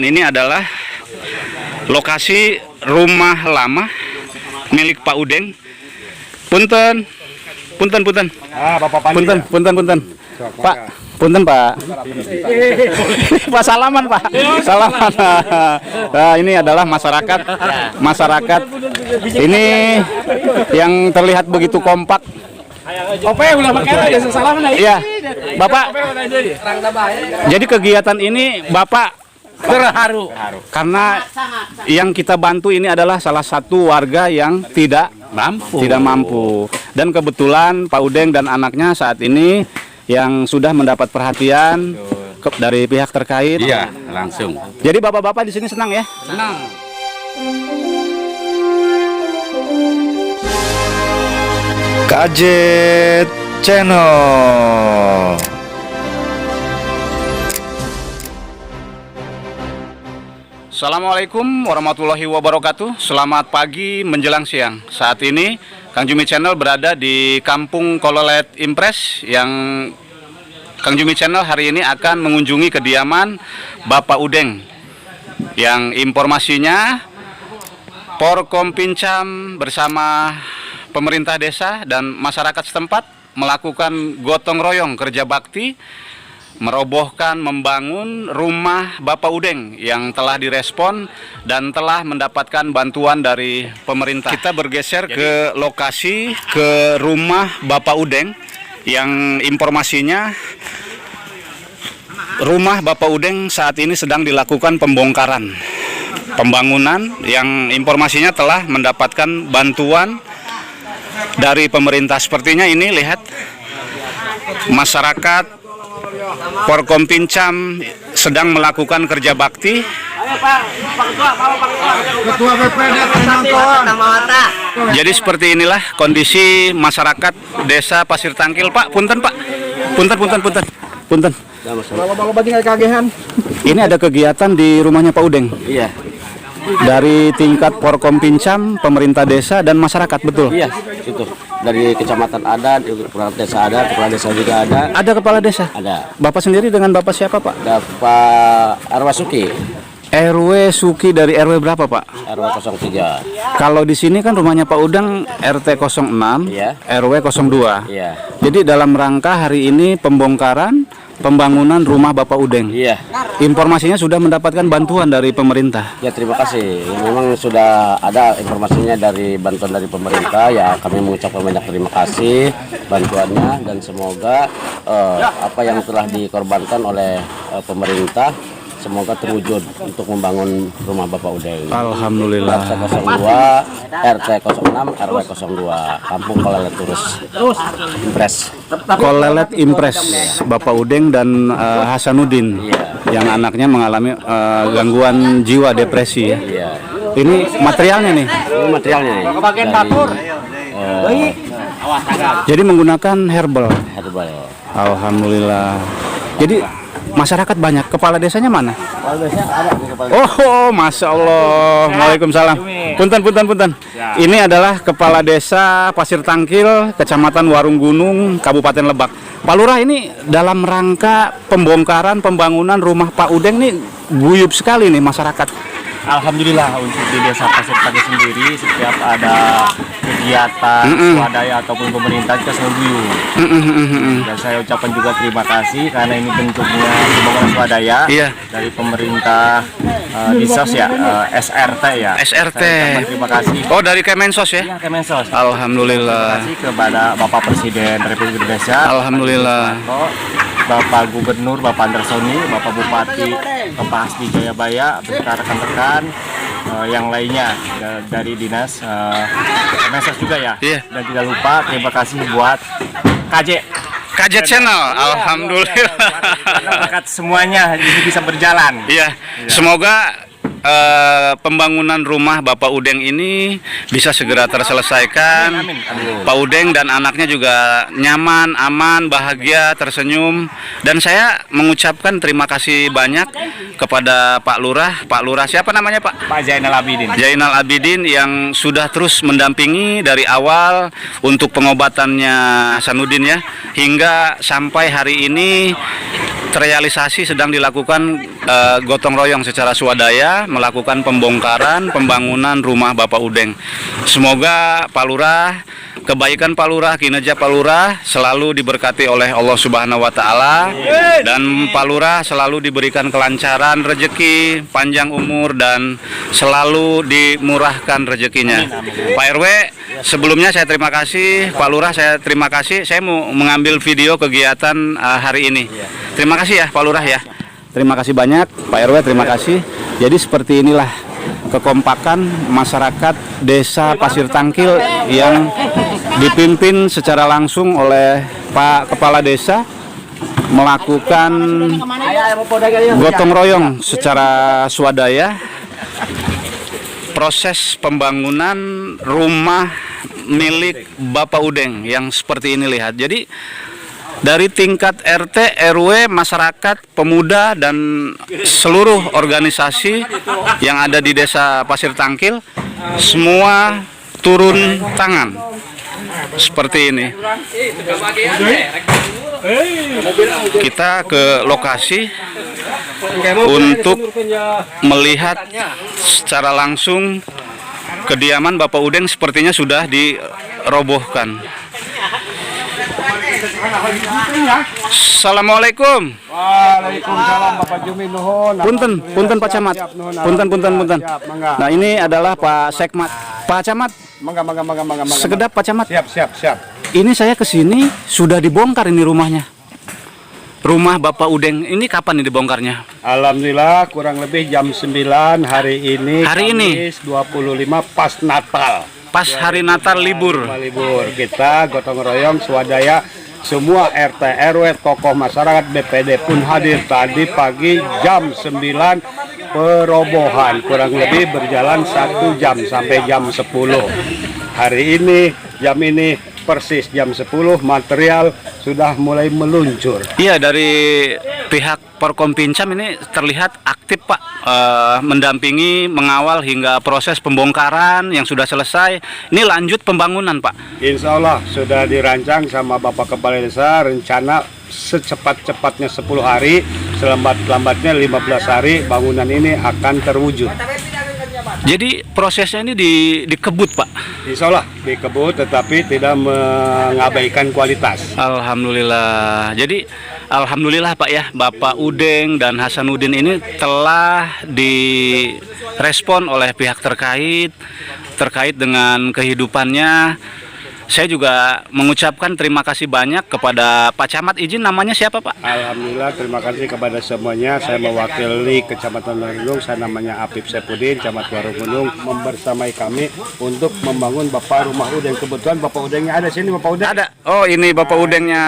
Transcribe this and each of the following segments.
Dan ini adalah lokasi rumah lama milik Pak Udeng. Punten. Punten. Pak, punten Pak. Pak salaman Pak. Salaman. Nah, ini adalah masyarakat. Ini yang terlihat begitu kompak. Iya, Bapak. Jadi kegiatan ini Bapak terharu karena yang kita bantu ini adalah salah satu warga yang tidak mampu. Dan kebetulan Pak Udeng dan anaknya saat ini yang sudah mendapat perhatian dari pihak terkait. Iya, langsung. Jadi bapak-bapak di sini senang ya? Senang. Gadget Channel. Assalamualaikum warahmatullahi wabarakatuh. Selamat pagi menjelang siang. Saat ini Kang Jumi Channel berada di Kampung Kolelet Impres, yang Kang Jumi Channel hari ini akan mengunjungi kediaman Bapak Udeng, yang informasinya Porkompinjam bersama pemerintah desa dan masyarakat setempat melakukan gotong royong kerja bakti merobohkan, membangun rumah Bapak Udeng yang telah direspon dan telah mendapatkan bantuan dari pemerintah. Kita bergeser ke lokasi, ke rumah Bapak Udeng yang informasinya rumah Bapak Udeng saat ini sedang dilakukan pembongkaran, pembangunan yang informasinya telah mendapatkan bantuan dari pemerintah. Sepertinya ini lihat masyarakat Porkompinjam sedang melakukan kerja bakti. Jadi seperti inilah kondisi masyarakat desa Pasir Tangkil. Pak, punten Pak. Punten. Ini ada kegiatan di rumahnya Pak Udeng. Iya. Dari tingkat Porkompinjam, pemerintah desa dan masyarakat, betul? Iya, itu. Dari kecamatan ada, kepala desa ada, kepala desa juga ada. Ada kepala desa? Ada. Bapak sendiri dengan Bapak siapa, Pak? Bapak Arwasuki. RW Suki dari RW berapa, Pak? RW 03. Kalau di sini kan rumahnya Pak Udeng RT 06, Iya. RW 02. Iya. Jadi dalam rangka hari ini pembongkaran, pembangunan rumah Bapak Udeng. Iya. Informasinya sudah mendapatkan bantuan dari pemerintah. Ya, terima kasih. Memang sudah ada informasinya dari bantuan dari pemerintah. Ya, kami mengucapkan banyak terima kasih bantuannya, dan semoga apa yang telah dikorbankan oleh pemerintah semoga terwujud untuk membangun rumah Bapak Udeng. Alhamdulillah. RT 02, RT 06, RW 02, Kampung Kolelet Impres. Kolelet Impres, Bapak Udeng dan Hasanuddin, yang anaknya mengalami gangguan jiwa, depresi ya. Iya. Ini materialnya nih. Ini materialnya nih. Jadi menggunakan herbal. Herbal. Alhamdulillah. Jadi masyarakat banyak. Kepala desanya mana? Kepala desa ada di kepala. Oh, masya Allah. Waalaikumsalam. Punten. Ini adalah kepala desa Pasir Tangkil, Kecamatan Warung Gunung, Kabupaten Lebak. Pak Lurah, ini dalam rangka pembongkaran pembangunan rumah Pak Udeng nih guyup sekali nih masyarakat. Alhamdulillah, untuk di desa Pasir Tangkil sendiri setiap ada kegiatan swadaya ataupun pemerintah kita selalu guyup. Dan saya ucapkan juga terima kasih karena ini bentuknya pembangunan swadaya dari pemerintah Disos ya, SRT ya. SRT. Terima kasih. Oh, dari Kemensos ya? Iya, Kemensos. Alhamdulillah. Terima kasih kepada Bapak Presiden Republik Indonesia. Alhamdulillah. Bapak Gubernur, Bapak Andarsoni, Bapak Bupati, Bapak Asdi Jayabaya, beserta rekan-rekan yang lainnya dari dinas Kemensos juga ya. Dan tidak lupa terima kasih buat KJ Channel. Alhamdulillah. Berkat semuanya ini bisa berjalan. Iya. Semoga pembangunan rumah Bapak Udeng ini bisa segera terselesaikan. Amin. Pak Udeng dan anaknya juga nyaman, aman, bahagia, tersenyum. Dan saya mengucapkan terima kasih banyak kepada Pak Lurah. Pak Lurah siapa namanya, Pak? Pak Zainal Abidin. Zainal Abidin yang sudah terus mendampingi dari awal untuk pengobatannya Hasanuddin ya, hingga sampai hari ini terrealisasi, sedang dilakukan gotong royong secara swadaya melakukan pembongkaran pembangunan rumah Bapak Udeng. Semoga Pak Lurah, kebaikan Pak Lurah, kinerja Pak Lurah selalu diberkati oleh Allah Subhanahu wa taala, dan Pak Lurah selalu diberikan kelancaran rezeki, panjang umur, dan selalu dimurahkan rezekinya. Pak RW, sebelumnya saya terima kasih, Pak Lurah saya terima kasih. Saya mau mengambil video kegiatan hari ini. Terima kasih ya Pak Lurah ya. Terima kasih banyak Pak RW, terima kasih. Jadi seperti inilah kekompakan masyarakat Desa Pasir Tangkil yang dipimpin secara langsung oleh Pak Kepala Desa melakukan gotong royong secara swadaya proses pembangunan rumah milik Bapak Udeng yang seperti ini, lihat. Jadi dari tingkat RT, RW, masyarakat, pemuda, dan seluruh organisasi yang ada di Desa Pasir Tangkil semua turun tangan seperti ini. Kita ke lokasi untuk melihat secara langsung kediaman Bapak Udeng sepertinya sudah dirobohkan. Assalamualaikum. Waalaikumsalam Bapak Jumi nuhun. Punten Pak Camat. Punten. Nah, ini adalah Pak Sekmat. Pak Camat. Mangga. Sekedap Pak Camat. Siap. Ini saya kesini sudah dibongkar ini rumahnya. Rumah Bapak Udeng ini kapan ini dibongkarnya? Alhamdulillah kurang lebih jam 9 hari ini. Hari ini? Kamis 25 pas Natal. Pas hari Natal libur. Libur. Kita gotong royong swadaya, semua RT RW, tokoh masyarakat, BPD pun hadir tadi pagi jam 9 perobohan. Kurang lebih berjalan 1 jam sampai jam 10. Hari ini jam ini persis jam 10 material sudah mulai meluncur. Iya, dari pihak Porkom-Pincam ini terlihat aktif Pak, mendampingi, mengawal hingga proses pembongkaran yang sudah selesai. Ini lanjut pembangunan Pak. Insya Allah sudah dirancang sama Bapak Kepala Desa, rencana secepat-cepatnya 10 hari, selambat-lambatnya 15 hari bangunan ini akan terwujud. Jadi prosesnya ini dikebut Pak? Insya Allah dikebut, tetapi tidak mengabaikan kualitas. Alhamdulillah. Jadi alhamdulillah Pak ya, Bapak Udeng dan Hasanuddin ini telah direspon oleh pihak terkait dengan kehidupannya. Saya juga mengucapkan terima kasih banyak kepada Pak Camat. Izin namanya siapa Pak? Alhamdulillah, terima kasih kepada semuanya. Saya mewakili Kecamatan Warunggunung, saya namanya Apip Sepudin, Camat Warunggunung, membersamai kami untuk membangun Bapak Rumah Udeng. Kebetulan Bapak Udengnya ada sini, Bapak Udeng. Ada. Oh, ini Bapak Udengnya.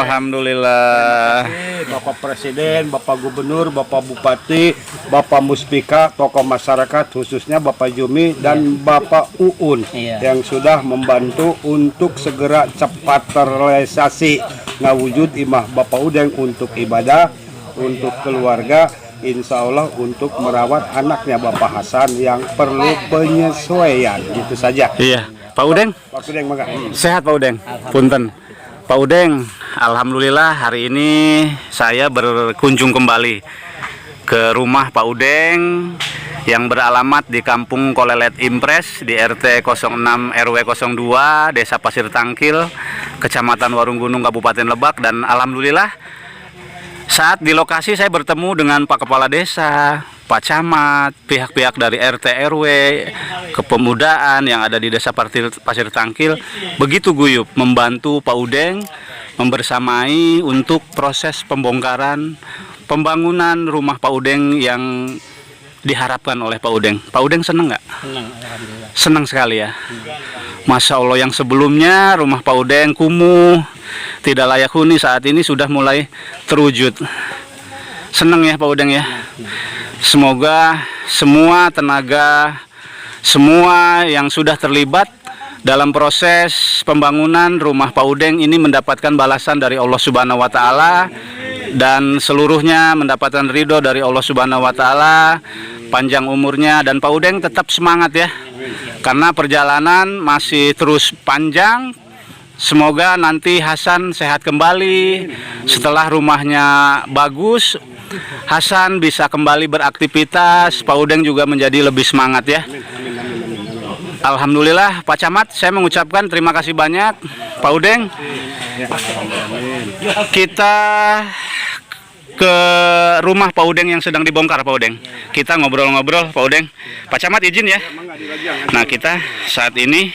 Alhamdulillah. Bapak Presiden, Bapak Gubernur, Bapak Bupati, Bapak Muspika, tokoh masyarakat khususnya Bapak Jumi dan Bapak Uun yang sudah membantu untuk segera cepat terrealisasi ngawujud imah Bapak Udeng untuk ibadah, untuk keluarga, insya Allah untuk merawat anaknya Bapak Hasan yang perlu penyesuaian. Gitu saja. Iya, Pak Udeng. Pak Udeng, maka. Sehat Pak Udeng. Punten. Pak Udeng, alhamdulillah hari ini saya berkunjung kembali ke rumah Pak Udeng yang beralamat di Kampung Kolelet Impres di RT 06 RW 02 Desa Pasir Tangkil, Kecamatan Warunggunung, Kabupaten Lebak. Dan alhamdulillah saat di lokasi saya bertemu dengan Pak Kepala Desa, Pak Camat, pihak-pihak dari RT RW, kepemudaan yang ada di Desa Pasir Tangkil begitu guyup membantu Pak Udeng membersamai untuk proses pembongkaran pembangunan rumah Pak Udeng yang diharapkan oleh Pak Udeng. Pak Udeng senang nggak? Senang, alhamdulillah. Senang sekali ya. Masya Allah, yang sebelumnya rumah Pak Udeng kumuh, tidak layak huni, saat ini sudah mulai terwujud. Senang ya Pak Udeng ya. Semoga semua tenaga, semua yang sudah terlibat dalam proses pembangunan rumah Pak Udeng ini mendapatkan balasan dari Allah Subhanahu wa taala, dan seluruhnya mendapatkan ridho dari Allah Subhanahu wa taala, panjang umurnya, dan Pak Udeng tetap semangat ya. Karena perjalanan masih terus panjang, Semoga nanti Hasan sehat kembali. Setelah rumahnya bagus, Hasan bisa kembali beraktivitas. Pak Udeng juga menjadi lebih semangat ya. Alhamdulillah Pak Camat, saya mengucapkan terima kasih banyak Pak Udeng. Kita ke rumah Pak Udeng yang sedang dibongkar Pak Udeng. Kita ngobrol-ngobrol Pak Udeng. Pak Camat izin ya. Nah, kita saat ini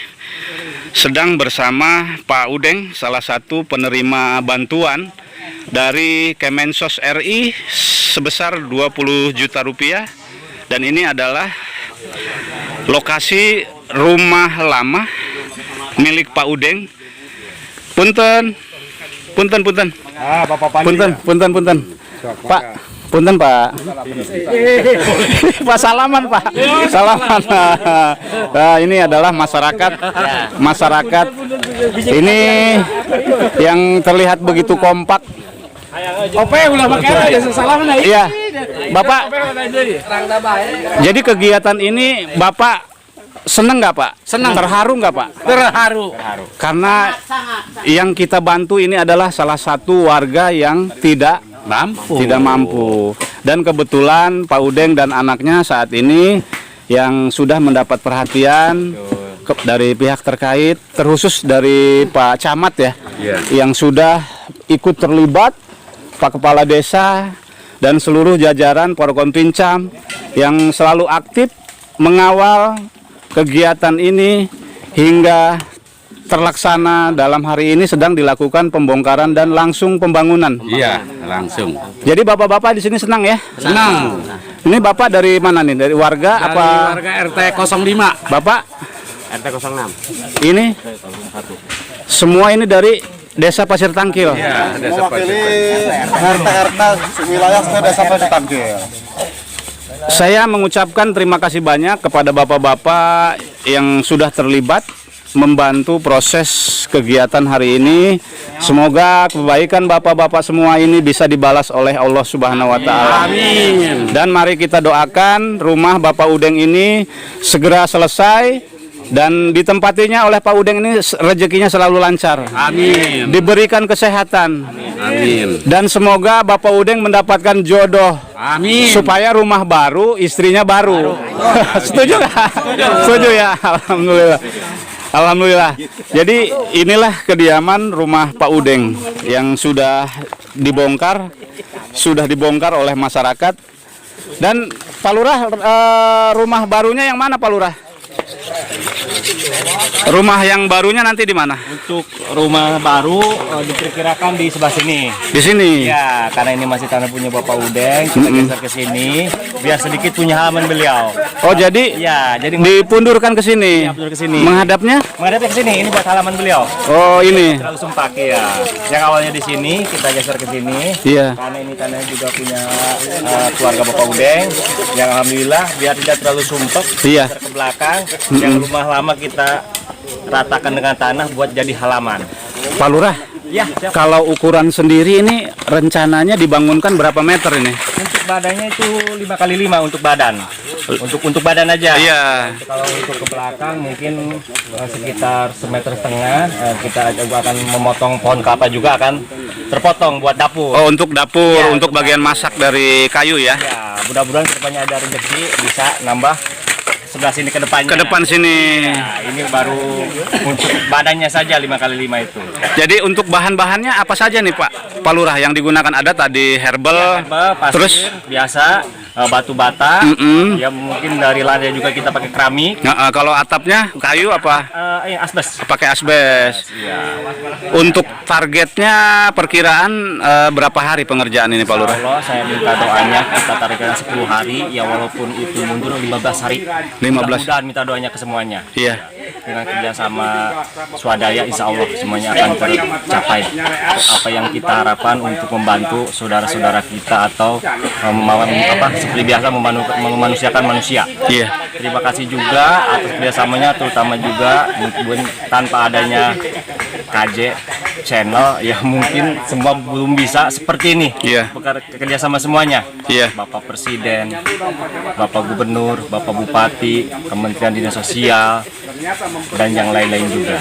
sedang bersama Pak Udeng, salah satu penerima bantuan dari Kemensos RI sebesar 20 juta rupiah. Dan ini adalah lokasi rumah lama milik Pak Udeng. Punten. Bapak Pandi. Punten. Pak, punten Pak. Pak salaman Pak. Salaman. Nah, ini adalah masyarakat. Ini yang terlihat begitu kompak. Iya, Bapak. Jadi kegiatan ini Bapak seneng nggak Pak? Senang. Terharu nggak Pak? Terharu. Karena yang kita bantu ini adalah salah satu warga yang tidak mampu. Dan kebetulan Pak Udeng dan anaknya saat ini yang sudah mendapat perhatian dari pihak terkait, terkhusus dari Pak Camat ya, yang sudah ikut terlibat, Pak Kepala Desa dan seluruh jajaran Porkom-Pincam yang selalu aktif mengawal kegiatan ini hingga terlaksana. Dalam hari ini sedang dilakukan pembongkaran dan langsung pembangunan. Iya, langsung. Jadi bapak-bapak di sini senang ya? Senang. Ini bapak dari mana nih? Dari warga Dari apa? warga RT 05. Bapak RT 06. ini semua ini dari Desa Pasir Tangkil. Iya, desa Pasir. RT wilayah Desa Pasir Tangkil. Saya mengucapkan terima kasih banyak kepada bapak-bapak yang sudah terlibat membantu proses kegiatan hari ini. Semoga kebaikan bapak-bapak semua ini bisa dibalas oleh Allah Subhanahu wa taala. Amin. Dan mari kita doakan rumah Bapak Udeng ini segera selesai dan ditempatinya oleh Pak Udeng ini rezekinya selalu lancar. Amin. Diberikan kesehatan. Amin. Dan semoga Bapak Udeng mendapatkan jodoh. Amin. Supaya rumah baru, istrinya baru. Setuju nggak? Setuju ya. Alhamdulillah. Alhamdulillah. Jadi inilah kediaman rumah Pak Udeng yang sudah dibongkar oleh masyarakat. Dan Pak Lurah, rumah barunya yang mana Pak Lurah? Rumah yang barunya nanti di mana? Untuk rumah baru diperkirakan di sebelah sini. Di sini. Ya, karena ini masih tanah punya Bapak Udeng, kita geser ke sini biar sedikit punya halaman beliau. Oh, jadi Ya, jadi dipundurkan ke sini. Ya, mundur ke sini. Menghadapnya? Menghadap ke sini, ini buat halaman beliau. Oh, ini. Terlalu sempak ya. Yang awalnya di sini kita geser ke sini. Iya. Karena ini tanahnya juga punya keluarga Bapak Udeng. Yang alhamdulillah biar tidak terlalu sumpek. Iya. Geser ke belakang. Yang rumah lama kita ratakan dengan tanah buat jadi halaman. Pak Lurah, Ya, siap. kalau ukuran sendiri ini rencananya dibangunkan berapa meter ini? Untuk badannya itu 5 kali 5 untuk badan. Untuk badan aja. Iya. Kalau untuk ke belakang mungkin sekitar 1,5 meter. Kita juga akan memotong pohon kelapa juga akan terpotong buat dapur. Oh, untuk dapur, Ya, untuk bagian masak dari kayu ya? Ya, mudah-mudahan kedepannya ada rezeki bisa nambah sebelah sini ke depannya. Ke depan sini. Nah, ini baru untuk badannya saja 5 kali 5 itu. Jadi untuk bahan-bahannya apa saja nih Pak Lurah yang digunakan? Ada tadi herbal, Pasir, terus biasa batu bata. Ya mungkin dari lantai juga kita pakai keramik. kalau atapnya kayu apa? Asbes. Pakai asbes. Untuk targetnya perkiraan berapa hari pengerjaan ini Pak Lurah? Allah saya minta doanya kita tarikkan 10 hari ya walaupun itu mundur 15 hari. 15. Mudah-mudahan minta doanya ke semuanya. Iya. Dengan kerjasama swadaya insya Allah semuanya akan tercapai apa yang kita harapkan untuk membantu saudara-saudara kita atau seperti biasa memanusiakan manusia. Iya. Terima kasih juga atas kerjasamanya terutama juga mungkin tanpa adanya KJ channel yang mungkin semua belum bisa seperti ini. Iya. Kerja sama semuanya. Iya. Bapak Presiden, Bapak Gubernur, Bapak Bupati, Kementerian Dinas Sosial, dan yang lain-lain juga.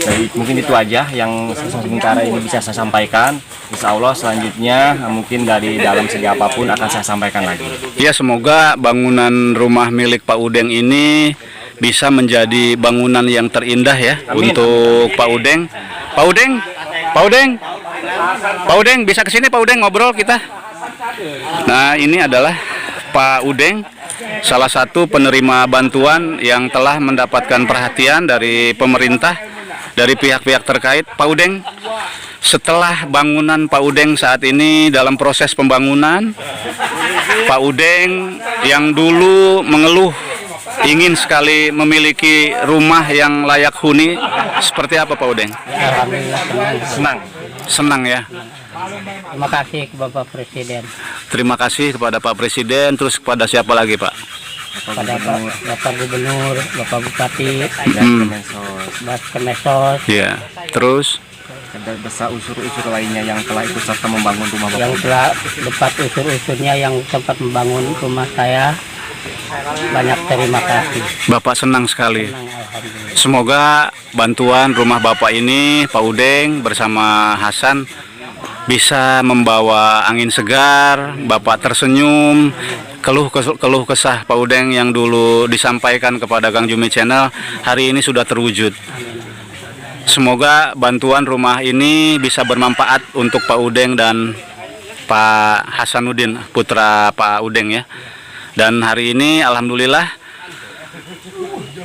Jadi mungkin itu aja yang sementara ini bisa saya sampaikan. Insya Allah selanjutnya mungkin dari dalam segi apapun akan saya sampaikan lagi. Ya, semoga bangunan rumah milik Pak Udeng ini bisa menjadi bangunan yang terindah ya. Amin. Untuk Pak Udeng. Pak Udeng, Pak Udeng, Pak Udeng bisa kesini Pak Udeng ngobrol kita. Nah, ini adalah Pak Udeng, salah satu penerima bantuan yang telah mendapatkan perhatian dari pemerintah, dari pihak-pihak terkait. Pak Udeng, setelah bangunan Pak Udeng saat ini dalam proses pembangunan, Pak Udeng yang dulu mengeluh ingin sekali memiliki rumah yang layak huni, seperti apa Pak Udeng? Alhamdulillah Senang. Senang ya. terima kasih ke Bapak Presiden, Terima kasih kepada Pak Presiden, terus kepada siapa lagi Pak? pada Bapak Gubernur, Bapak Bupati, Mas Kemesos, Ya, terus Dan besar unsur-unsur lainnya yang telah ikut serta membangun rumah yang Bapak. telah lepas unsur-unsurnya yang sempat membangun rumah saya. Banyak terima kasih. Bapak senang sekali. Alhamdulillah. Semoga bantuan rumah Bapak ini, Pak Udeng bersama Hasan, bisa membawa angin segar. Bapak tersenyum, keluh kesah Pak Udeng yang dulu disampaikan kepada Kang Jumi Channel hari ini sudah terwujud. Semoga bantuan rumah ini bisa bermanfaat untuk Pak Udeng dan Pak Hasanuddin, putra Pak Udeng ya. Dan hari ini alhamdulillah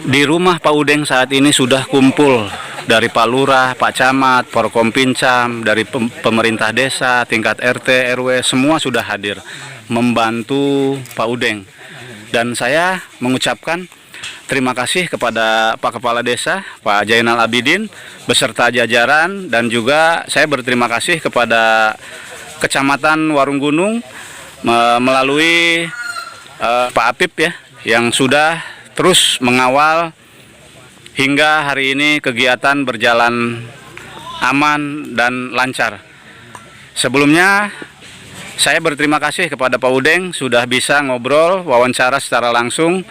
di rumah Pak Udeng saat ini sudah kumpul dari Pak Lurah, Pak Camat, Forkompincham, dari pemerintah desa, tingkat RT, RW, semua sudah hadir membantu Pak Udeng. Dan saya mengucapkan terima kasih kepada Pak Kepala Desa, Pak Jainal Abidin, beserta jajaran, dan juga saya berterima kasih kepada Kecamatan Warung Gunung melalui Pak Apip ya, yang sudah terus mengawal hingga hari ini kegiatan berjalan aman dan lancar. Sebelumnya saya berterima kasih kepada Pak Udeng sudah bisa ngobrol, wawancara secara langsung.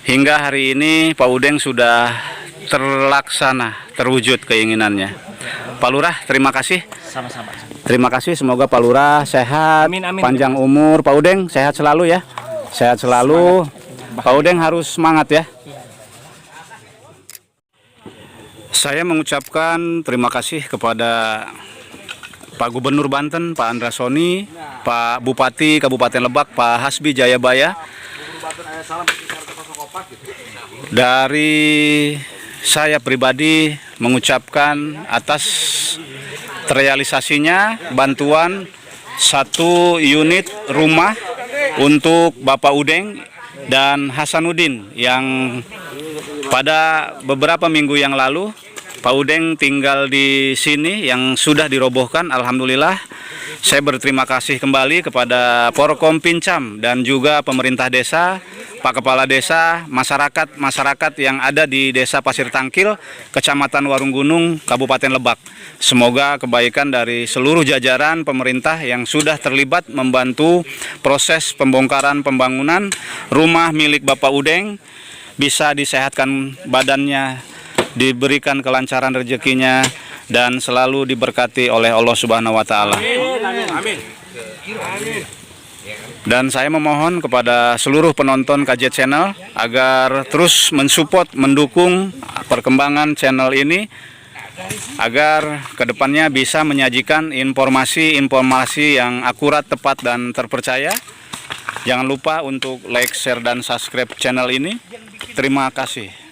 Hingga hari ini Pak Udeng sudah terlaksana, terwujud keinginannya. Pak Lurah, terima kasih. Sama-sama. Terima kasih, semoga Pak Lurah sehat, Amin, amin. panjang umur. Pak Udeng sehat selalu ya. Sehat selalu. Pak Udeng harus semangat ya. Saya mengucapkan terima kasih kepada Pak Gubernur Banten, Pak Andra Soni, Pak Bupati Kabupaten Lebak, Pak Hasbi Jayabaya. Dari saya pribadi mengucapkan atas terrealisasinya bantuan 1 unit rumah untuk Bapak Udeng dan Hasanuddin yang pada beberapa minggu yang lalu Pak Udeng tinggal di sini yang sudah dirobohkan. Alhamdulillah saya berterima kasih kembali kepada Forkompincham dan juga pemerintah desa, Pak Kepala Desa, masyarakat yang ada di Desa Pasir Tangkil, Kecamatan Warung Gunung, Kabupaten Lebak. Semoga kebaikan dari seluruh jajaran pemerintah yang sudah terlibat membantu proses pembongkaran pembangunan rumah milik Bapak Udeng bisa disehatkan badannya, diberikan kelancaran rezekinya, dan selalu diberkati oleh Allah Subhanahu wa Ta'ala. Dan saya memohon kepada seluruh penonton KJ Channel agar terus mensupport, mendukung perkembangan channel ini agar kedepannya bisa menyajikan informasi yang akurat, tepat, dan terpercaya. Jangan lupa untuk like, share, dan subscribe channel ini. Terima kasih.